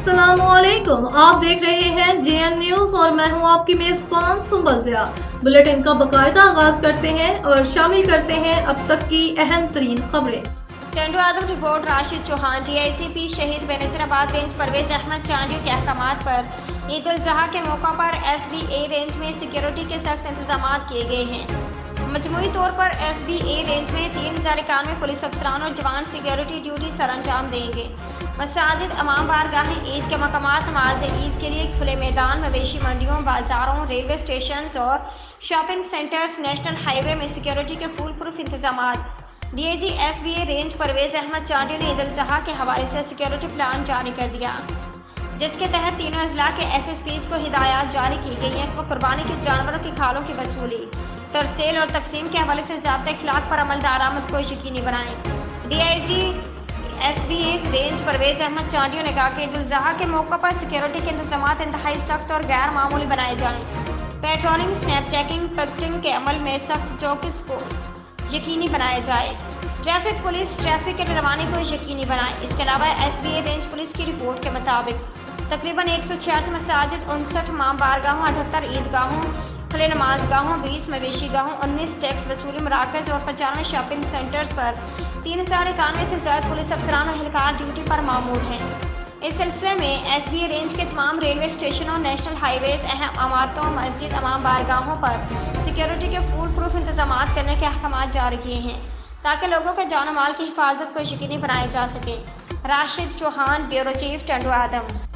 अस्सलामुअलैकुम, आप देख रहे हैं जेएन न्यूज और मैं हूं आपकी मेजबान सुंबल ज़िया। बुलेटिन का बाकायदा आगाज करते हैं और शामिल करते हैं अब तक की अहम तरीन खबरें। टंडू आदम रिपोर्ट। राशिद चौहान डीआईजीपी शहीद बेनज़ीराबाद रेंज परवेज अहमद चांदियों के अहकामात पर ईद उल ज़ुहा के मौका पर एसबीए रेंज में सिक्योरिटी के सख्त इंतजाम किए गए हैं। मजमूई तौर पर एसबीए रेंज में 3091 पुलिस अफसरान और जवान सिक्योरिटी ड्यूटी सर अंजाम देंगे। मसाजिद, अमाम बारगाहें, ईद के मकामात, नमाज ईद के लिए खुले मैदान, मवेशी मंडियों, बाजारों, रेलवे स्टेशन और शॉपिंग सेंटर्स, नेशनल हाईवे में सिक्योरिटी के फुल प्रूफ इंतजाम। DIG SBA range Parvez Ahmed Chandio ने ईद उल ज़ुहा के हवाले से सिक्योरिटी प्लान जारी कर दिया, जिसके तहत तीनों अजला के एसएसपीज को हिदायत जारी की गई हैं कि वो कुर्बानी के जानवरों की खालों की वसूली, तरसेल और तकसीम के हवाले से ज़ाब्ते खिलाफ पर अमल दरामद को यकीनी बनाएं। DIG SBA range Parvez Ahmed Chandio ने कहा कि ईद उल ज़ुहा के मौके पर सिक्योरिटी के इंतजाम इंतहाई सख्त और गैर मामूली बनाए जाएं। पेट्रोलिंग, स्नैप चेकिंग, पिकेटिंग के अमल में सख्त चौकस को यकीनी बनाया जाए। ट्रैफिक पुलिस ट्रैफिक के रवानी को यकीनी बनाए। इसके अलावा एसबीए रेंज पुलिस की रिपोर्ट के मुताबिक तकरीबन 186 मसाजिद, 59 इमाम बारगाहों, 78 ईदगाहों, खुले नमाज गाहों, 20 मवेशी गाहों, 19 टैक्स वसूली मराकज़ और 95 शॉपिंग सेंटर्स पर 3091 से ज़्यादा पुलिस अफसरान और एहलकार ड्यूटी पर मामूर हैं। इस सिलसिले में एसबीए रेंज के तमाम रेलवे स्टेशनों, नेशनल हाईवेज, अहम इमारतों, मस्जिद, अमाम बारगाहों पर सिक्योरिटी के फुल प्रूफ इंतजाम करने के अहकाम जारी किए हैं ताकि लोगों के जान माल की हिफाजत को यकीनी बनाया जा सके। राशिद चौहान, ब्यूरो चीफ, टंडू आदम।